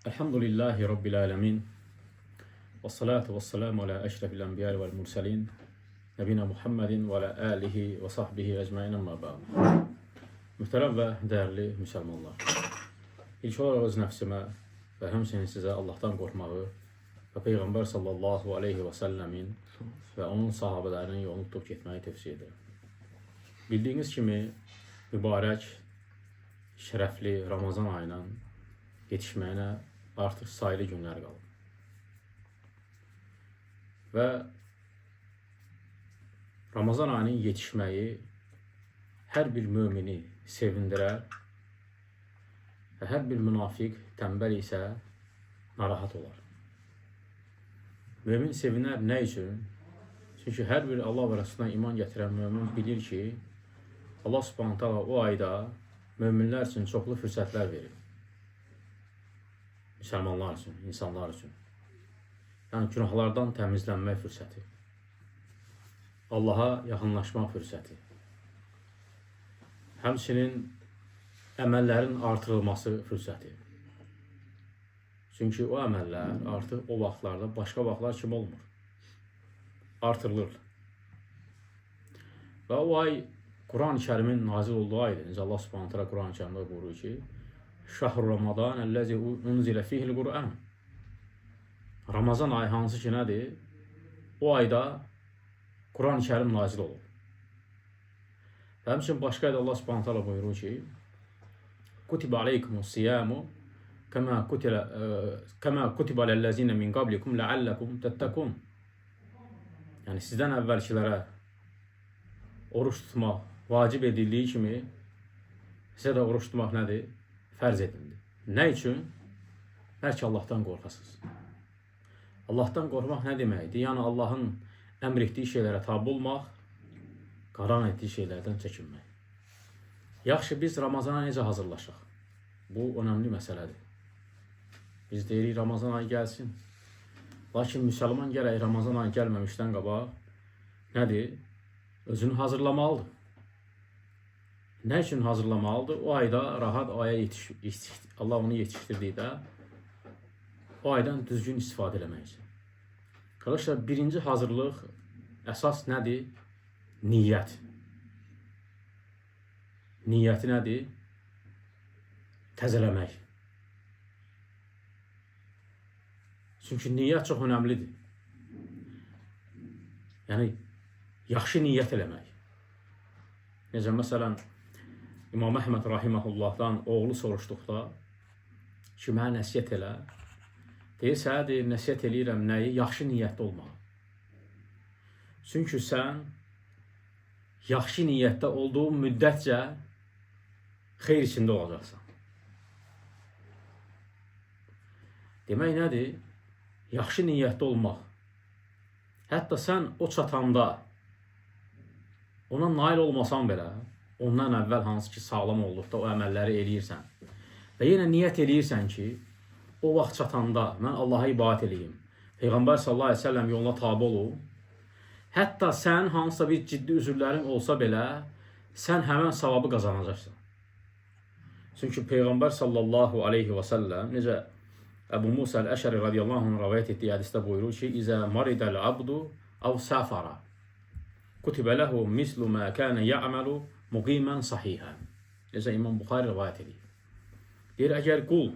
Elhamdülillahi Rabbil alemin. Ve salatu ve selamu ala eşrefil enbiya vel murselin. Nebina Muhammedin ve ala alihi ve sahbihi ecmain amma ba'd. Mühtərəm və dəyərli müsəlmanlar. İlk olaraq öz nəfsimə və həmçinin sizə Allahdan qorxmağı və Peyğəmbər sallallahu aleyhi və səlləmin və onun sahabələrinin yolunu tutub getməyi tövsiyə edirəm. Bildiyiniz kimi mübarək, şərəfli Ramazan ayının yetişməyinə artıq sayılı günlər qalıb. Və Ramazan ayının yetişməyi hər bir mümini sevindirər və hər bir münafiq, tənbəl isə narahat olar. Mümin sevinər nə üçün? Çünki hər bir Allah və Rəsuluna iman gətirən mümin bilir ki, Allah Subhanahu taala o ayda möminlər üçün çoxlu fürsətlər verir. Müsəlmanlar üçün, insanlar üçün. Yəni günahlardan təmizlənmək fürsəti. Allaha yaxınlaşmaq fürsəti. Həmçinin əməllərin artırılması fürsəti. Çünki o əməllər artıq o vaxtlarda başqa vaxtlar kimi olmur. Artırılır. Və o ay Quran-ı Kərimin nazil olduğu aydır. Necə Allah Subhanahu taala Quran-ı Kərimdə buyurur ki, Şəhr Ramazan əlləzi unzilə fihil Qur'an. Ramazan ayı hansı ki nədir? O ayda Quran-ı Kərim nazil olur. Və həmçinin başqa ayda Allah Subhanahu taala buyurur ki, Kutibə aleykumus-siyamu kəmə kutibə ləllezine min qablikum ləalləkum təttəkun. Yəni sizdən əvvəlkilərə oruç tutmaq vacib edildiyi kimi sizə də oruç tutmaq nədir? Fərz edildi. Nə üçün? Bəlkə Allahdan qorxasınız. Allahdan qorxmaq nə deməkdir? Yəni Allahın əmr etdiyi şeylərə tabi olmaq, qaran etdiyi şeylərdən çəkinmək. Yaxşı, biz Ramazana necə hazırlaşaq? Bu önəmli məsələdir. Biz deyirik Ramazan ayı gəlsin. Lakin müsəlman gərək Ramazan ayı gəlməmişdən qabaq nədir? Özünü hazırlamalıdır. Nə üçün hazırlamalıdır? O ayda rahat aya Allah onu yetişdirdikdə o aydan düzgün istifadə eləmək üçün. Arkadaşlar, birinci hazırlıq əsas nədir? Niyyət. Niyyəti nədir? Təzələmək. Çünki niyyət çox önəmlidir. Yəni, yaxşı niyyət eləmək. Necə, məsələn, İmam Əhməd Rahiməhullahdan oğlu soruşduqda ki, mənə nəsiyyət elə. Deyirsə, deyir, nəsiyyət eləyirəm nəyi? Yaxşı niyyətdə olmağı. Çünki sən yaxşı niyyətdə olduğun müddətcə xeyr içində olacaqsan. Demək nədir? Yaxşı niyyətdə olmaq. Hətta sən o çatanda ona nail olmasan belə, ondan əvvəl hansı ki sağlam olduqda o əməlləri eləyirsən və yenə niyyət eləyirsən ki, o vaxt çatanda mən Allaha ibadət eləyim, Peyğəmbər sallallahu aleyhi ve sellem yoluna tabi olum, hətta sən hansısa bir ciddi üzürlərin olsa belə, sən həmən savabı qazanacaqsan. Çünki Peyğəmbər sallallahu aleyhi ve sellem necə Əbu Musa Əl-Əşəri radiyallahu anh rəvayət etdiyi hədisdə buyurur ki, İzə maridəl abdu av səfara kutibə ləhu mislu mə kənə ya'məlu muqimən sahihən. Necə İmam Buxari rəvayət edir. Deyir, əgər qul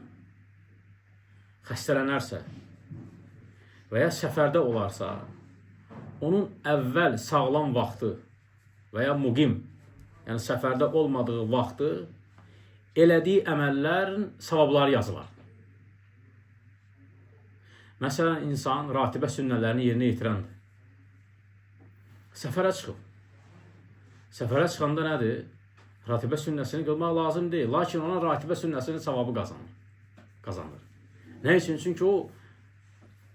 xəstələnərsə və ya səfərdə olarsa, onun əvvəl sağlam vaxtı və ya muqim, yəni səfərdə olmadığı vaxtı elədiyi əməllərin savabları yazılar. Məsələn, insan ratibə sünnələrini yerinə yetirəndir. Səfərə çıxıb. Səfərə çıxanda nədir? Ratibə sünnəsini qılmaq lazım deyil. Lakin ona ratibə sünnəsinin savabı qazanır. Nə üçün? Çünki o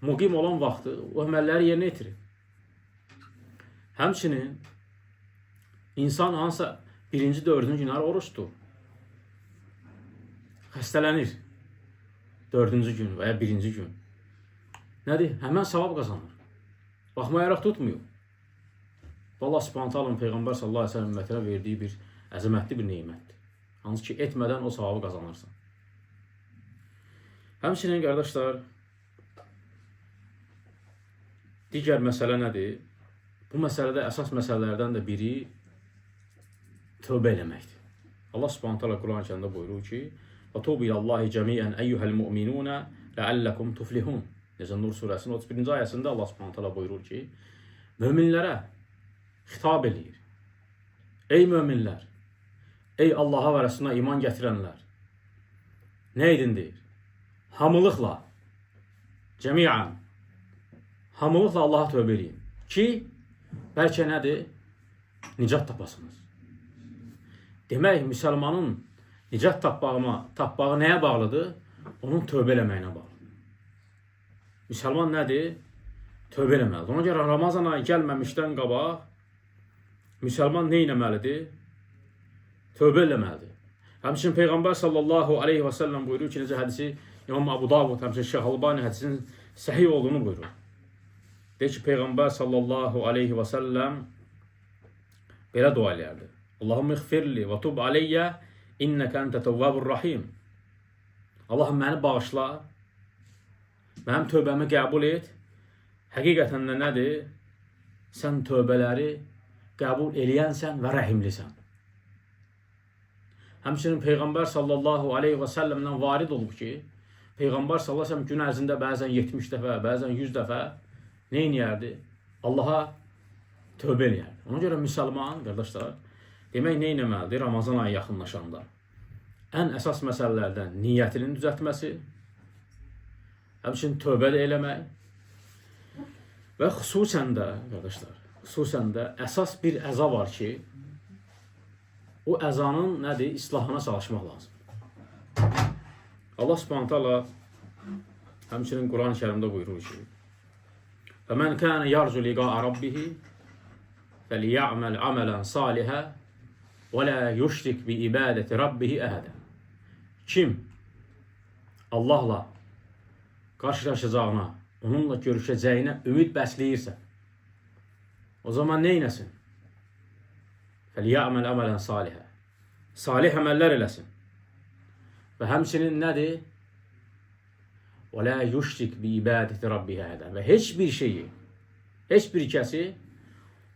muqim olan vaxtı o əməlləri yerinə yetirir. Həmçinin insan hansısa birinci, dördüncü günləri oruç tutur. Xəstələnir. Dördüncü gün və ya birinci gün. Nədir? Həmən savab qazanır. Baxmayaraq tutmuyor. Allah Subhanahu taala Peyğəmbər sallallahu aleyhi ve sellem ümmətinə verdiyi bir əzəmətli bir neymətdir. Hansı ki, etmədən o savabı qazanırsan. Həmçinin qardaşlar, digər məsələ nədir? Bu məsələdə əsas məsələlərdən də biri tövbə eləməkdir. Allah Subhanahu taala Quran-ı Kərimdə buyurur ki: "Və tubu ilallahi cəmiən eyyuhel mu'minun la'allakum tuflihun." Necə Nur surəsinin 31-ci ayəsində Allah Subhanahu taala buyurur ki, möminlərə xitab eləyir. Ey möminlər, ey Allaha və Rəsuluna iman gətirənlər. Nə edin deyir? Hamılıqla, cəmiən, hamılıqla Allaha tövbə eləyin ki, bəlkə nədir? Nicat tapasınız. Demək, müsəlmanın nicat tapbağı nəyə bağlıdır? Onun tövbə eləməyinə bağlıdır. Müsəlman nədir? Tövbə eləməlidir. Ona görə Ramazan ayı gəlməmişdən qabaq müsəlman nə etməlidir? Tövbə eləməlidir. Həmçinin Peyğəmbər sallallahu aleyhi və səlləm buyurur ki, necə hədisi İmam Abu Davud, həmçinin Şeyh Albani hədisinin səhih olduğunu buyurur. Deyir ki, Peyğəmbər sallallahu aleyhi və səlləm belə dua eləyərdi. Allahümme iğfirli və tub aleyyə innəkə əntə təvvəbur rahim. Allahım, məni bağışla, mənim tövbəmi qəbul et. Həqiqətən də nədir? Sən tövbələri qəbul eləyənsən və rəhimlisən. Həmçinin Peyğəmbər sallallahu aleyhi və səlləmdən varid olub ki, Peyğəmbər sallallahu aleyhi və səlləm gün ərzində bəzən 70 dəfə, bəzən 100 dəfə nə eləyərdi? Allaha tövbə eləyərdi. Ona görə müsəlman, qardaşlar, demək nə etməlidir Ramazan ayı yaxınlaşanda? Ən əsas məsələlərdən niyyətinin düzəltməsi, həmçinin tövbə də eləmək və xüsusən də, qardaşlar, xüsusən də əsas bir əza var ki, o əzanın nədir? İslahına çalışmaq lazım. Allah Subhanahu taala həmçinin Quran-ı Kərimdə buyurur ki: "Fəmən kânə yarcu liqa'a rabbih fəliya'məl aməlan salihə və la yuşrik bi ibadəti rabbih əhədə." Kim Allahla qarşılaşacağına, onunla görüşəcəyinə ümid bəsləyirsə, o zaman nə etsin? Fəliyə'məl əmələn salihə. Salih əməllər eləsin. Və həmçinin nədir? Və la yuşrik bi ibadəti rabbih əhədə. Və heç bir şeyi, heç bir kəsi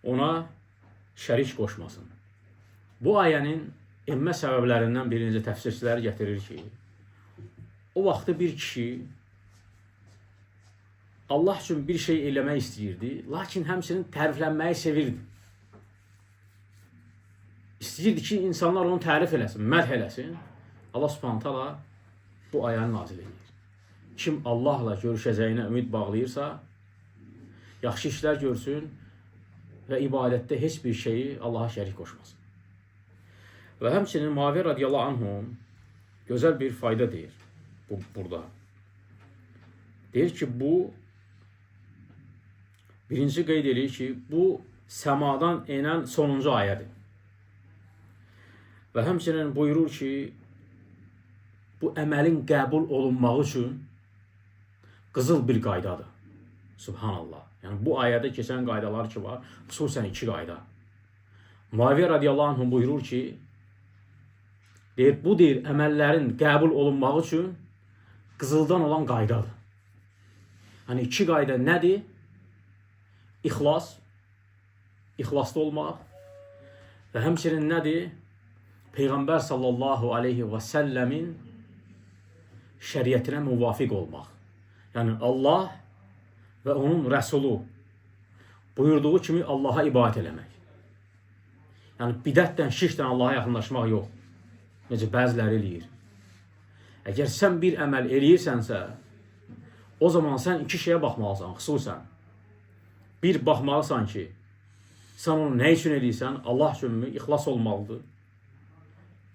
ona şərik qoşmasın. Bu ayənin enmə səbəblərindən birinci təfsirçilər gətirir ki, o vaxtı bir kişi Allah üçün bir şey eləmək istəyirdi, lakin həmçinin təriflənməyi sevirdi. İstəyirdi ki, insanlar onu tərif eləsin, mədh eləsin. Allah Subhanahu taala bu ayəni nazil edir. Kim Allahla görüşəcəyinə ümid bağlayırsa, yaxşı işlər görsün və ibadətdə heç bir şeyi Allaha şərik qoşmasın. Və həmçinin Muaviyə radiyallahu anhum gözəl bir fayda deyir burada. Deyir ki, bu birinci qeyd edir ki, bu səmadan enən sonuncu ayədir. Və həmçinin buyurur ki, bu əməlin qəbul olunması üçün qızıl bir qaydadır. Subhanallah. Yəni bu ayədə keçən qaydalar ki var, xüsusən 2 qayda. Muaviyə radiyallahu anh buyurur ki, deyir, bu deyir, əməllərin qəbul olunması üçün qızıldan olan qaydadır. Hani 2 qayda nədir? İxlas, ixlaslı olmaq və həmçinin nədir? Peyğəmbər sallallahu aleyhi və səlləmin şəriətinə müvafiq olmaq. Yəni Allah və onun rəsulu buyurduğu kimi Allaha ibadət eləmək. Yəni bidətdən, şirkdən Allaha yaxınlaşmaq yox. Necə bəziləri eləyir. Əgər sən bir əməl eləyirsənsə, o zaman sən 2 şeyə baxmalısan, xüsusən. Bir, baxmalısan ki, sən onu nə üçün eləyirsən? Allah üçünmü? İxlas olmalıdır.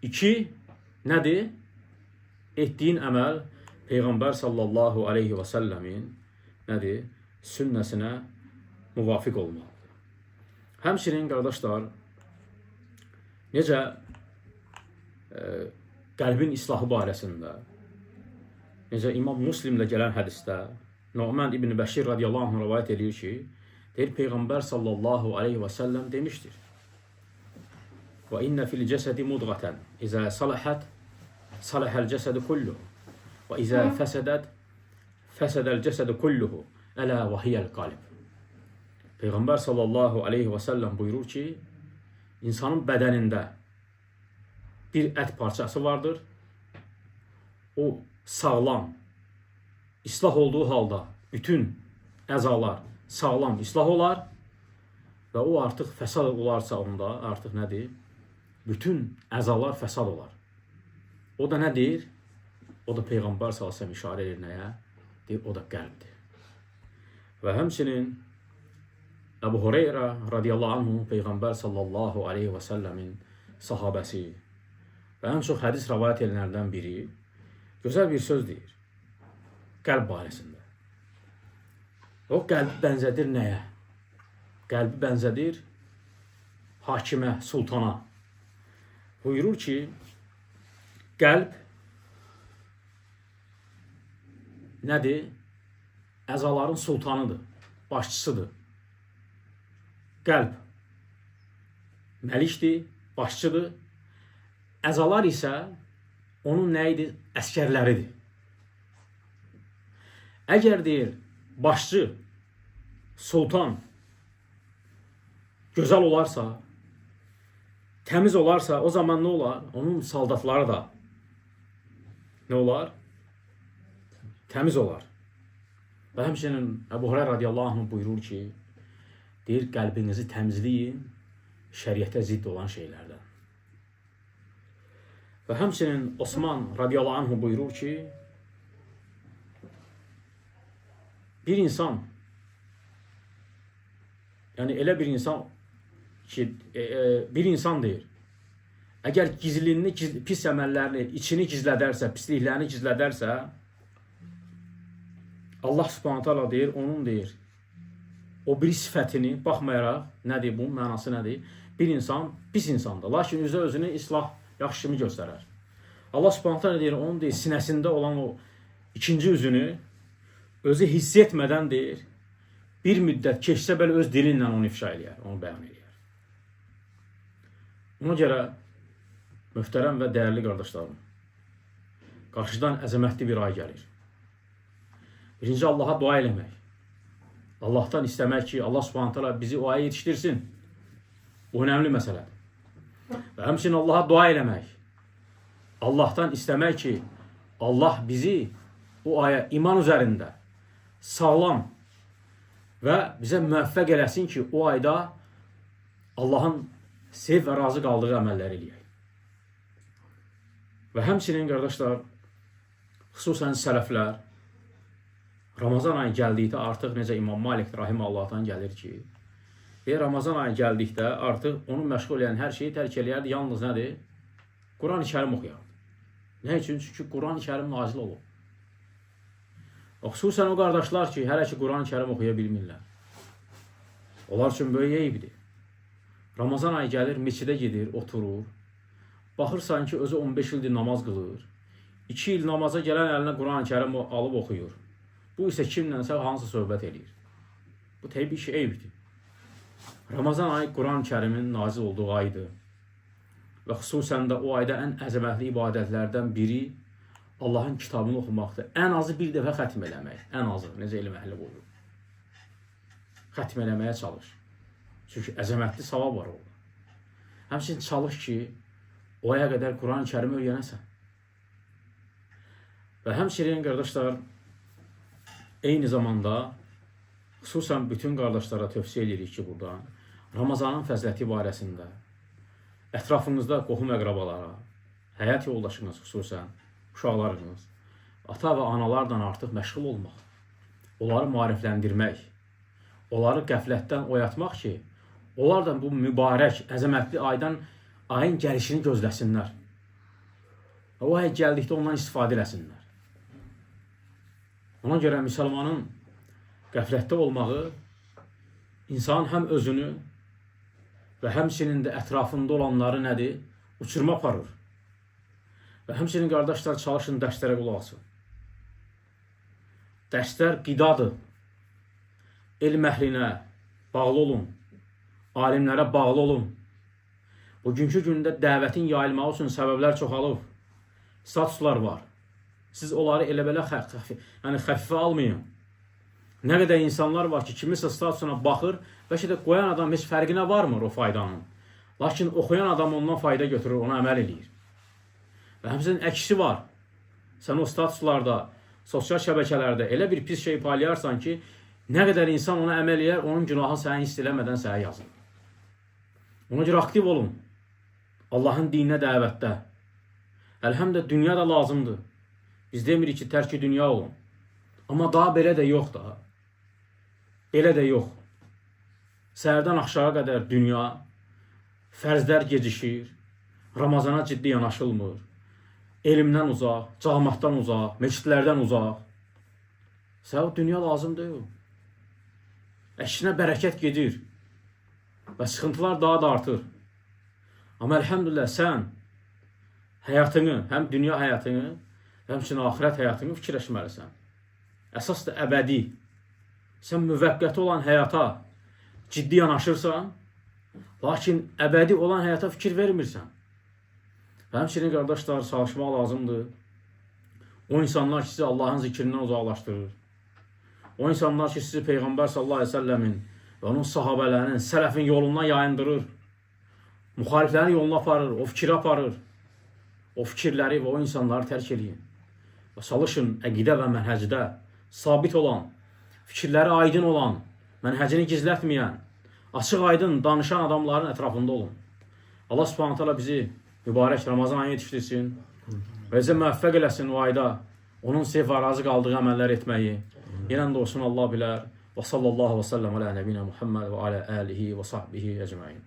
2, nədir? Etdiyin əməl Peyğəmbər sallallahu aleyhi və səlləmin nədir? Sünnəsinə müvafiq olmalıdır. Həmçinin, qardaşlar, necə qəlbin islahı barəsində, necə İmam Müslimdə gələn hədisdə Nu'man ibn Bəşir radiyallahu anh rivayət edir ki, deyir, Peyğəmbər sallallahu aleyhi və səlləm demişdir: "Və innə fil cəsədi mudğətən, izə saləhət, saləhəl cəsədi kullu, Və izə fəsədət fəsədəl cəsədə kulluhu ələ və hiyəl qalib. Peyğəmbər sallallahu aleyhi və səlləm buyurur ki, insanın bədənində bir ət parçası vardır. O sağlam, islah olduğu halda bütün əzalar sağlam, islah olar və o artıq fəsad olarsa onda artıq nədir? Bütün əzalar fəsad olar. O da nədir? O da Peyğəmbər sallallahu əleyhi və səlləm işarə edir nəyə? Deyir, o da qəlbdir. Və həmçinin Əbu Hüreyrə radiyallahu anhu Peyğəmbər sallallahu aleyhi və səlləmin sahabəsi və ən çox hədis rəvayət edənlərdən biri gözəl bir söz deyir qəlb barəsində. O qəlbi bənzədir nəyə? Qəlbi bənzədir hakimə, sultana. Buyurur ki, qəlb nədir? Əzaların sultanıdır, başçısıdır. Qəlb məlikdir, başçıdır. Əzalar isə onun nəyidir? Əskərləridir. Əgər deyir, başçı, sultan gözəl olarsa, təmiz olarsa, o zaman nə olar? Onun saldatları da nə olar? Təmiz olar. Və həmçinin Əbu Hüreyrə radiyallahu anh buyurur ki, deyir, qəlbinizi təmizləyin şəriətə zidd olan şeylərdən. Və həmçinin Osman radiyallahu anh buyurur ki, bir insan, yəni elə bir insan ki, bir insan deyir, əgər gizlini, pis əməllərini, içini gizlədərsə, pisliklərini gizlədərsə, Allah subhanahu ta'ala deyir, onun deyir, o bir sifətini baxmayaraq, nədir bunun mənası nədir? Bir insan pis insandır, lakin üzə özünü islah yaxşı kimi göstərər. Allah subhanahu ta'ala deyir, onun deyir, sinəsində olan o ikinci üzünü özü hiss etmədən deyir, bir müddət keçsə belə öz dilinlə onu ifşa eləyər, onu bəyan eləyər. Ona görə möhtərəm və dəyərli qardaşlarım, qarşıdan əzəmətli bir ay gəlir. Birinci Allaha dua eləmək. Allahdan istəmək ki, Allah subhanahu ta'ala bizi o aya yetişdirsin. Bu önemli məsələdir. Və həmçinin Allaha dua eləmək. Allahdan istəmək ki, Allah bizi o aya iman üzərində sağlam və bizə müvəffəq eləsin ki, o ayda Allahın sev və razı qaldığı əməlləri eləyək. Və həmçinin qardaşlar, xüsusən sələflər, Ramazan ayı gəldikdə artıq necə İmam Malik rahiməllahdan gəlir ki, Ramazan ayı gəldikdə artıq onu məşğul edən hər şeyi tərk eləyərdi, yalnız nədir? Quran-ı Kərim oxuyardı. Nə üçün? Çünki Quran-ı Kərim nazil olub. Xüsusən o qardaşlar ki, hələ ki Quran-ı Kərim oxuya bilmirlər. Onlar üçün böyük eyibdir. Ramazan ayı gəlir, meçidə gedir, oturur. Baxırsan ki, özü 15 ildir namaz qılır. 2 il namaza gələn əlinə Quran-ı Kərim alıb oxuyur. Bu isə kimlənsə hansı söhbət eləyir. Bu təbii ki, eyibdir. Ramazan ayı Quran-ı Kərimin nazil olduğu aydır. Və xüsusən də o ayda ən əzəmətli ibadətlərdən biri Allahın kitabını oxumaqdır. Ən azı bir dəfə xətm eləmək. Ən azı, necə elm əhli buyurur. Xətm eləməyə çalış. Çünki əzəmətli savab var orada. Həmçinin çalış ki, o aya qədər Quran-ı Kərimi öyrənəsən. Və həmçinin qardaşlar, eyni zamanda xüsusən bütün qardaşlara tövsiyə edirik ki, buradan Ramazanın fəziləti barəsində ətrafınızda qohum əqrabalara, həyat yoldaşınız xüsusən, uşaqlarınız, ata və analarla artıq məşğul olmaq, onları maarifləndirmək, onları qəflətdən oyatmaq ki, onlar da bu mübarək, əzəmətli ayın gəlişini gözləsinlər. O ay gəldikdə ondan istifadə eləsinlər. Ona görə müsəlmanın qəflətdə olmağı insan həm özünü və həmçinin də ətrafında olanları nədir? Uçurma aparır. Və həmçinin qardaşlar çalışın dərslərə qulaq asın. Dərslər qidadır. Elm əhlinə bağlı olun. Alimlərə bağlı olun. Bugünkü gündə dəvətin yayılmağı üçün səbəblər çoxalıb. Statuslar var. Siz onları elə-belə xəfifə almayın. Nə qədər insanlar var ki, kimisə statusuna baxır, bəlkə də qoyan adam heç fərqinə varmır o faydanın. Lakin oxuyan adam ondan fayda götürür, ona əməl edir. Və həmçinin əksi var. Sən o statuslarda, sosial şəbəkələrdə elə bir pis şey paylayarsan ki, nə qədər insan ona əməl edir, onun günahı səni hiss eləmədən sənə yazır. Ona görə aktiv olun. Allahın dininə dəvətdə. Əlhəmdə dünya da lazımdır. Biz demirik ki, tərki dünya olun. Amma daha belə də yox da. Belə də yox. Səhərdən axşağa qədər dünya, fərzlər gecişir, Ramazana ciddi yanaşılmır, elmdən uzaq, cəmaatdan uzaq, meçidlərdən uzaq. Səhər dünya lazım deyil. Əksinə bərəkət gedir və sıxıntılar daha da artır. Amma əlhəmdülillah sən həyatını, həm dünya həyatını, həmçinin axirət həyatını fikirləşməlisən. Əsas da əbədi. Sən müvəqqəti olan həyata ciddi yanaşırsan, lakin əbədi olan həyata fikir vermirsən. Və həmçinin qardaşlar, çalışmaq lazımdır. O insanlar ki, sizi Allahın zikrindən uzaqlaşdırır. O insanlar ki, sizi Peyğəmbər sallallahu aleyhi ve sellemin və onun sahabələrinin, sələfin yolundan yayındırır. Müxaliflərin yoluna aparır, o fikri aparır. O fikirləri və o insanları tərk edin. Və çalışın əqidə və mənhəcdə sabit olan, fikirləri aydın olan, mənhəcini gizlətməyən, açıq aydın danışan adamların ətrafında olun. Allah subhanahu teala bizi mübarək Ramazan ayını yetişdirsin və bizə müvəffəq eləsin o ayda onun sevə razı qaldığı əməllər etməyi. Yenə də olsun Allah bilər. Və sallallahu və səlləm alə nəbinə Muhammed və alə alihi və sahbihi əcmain.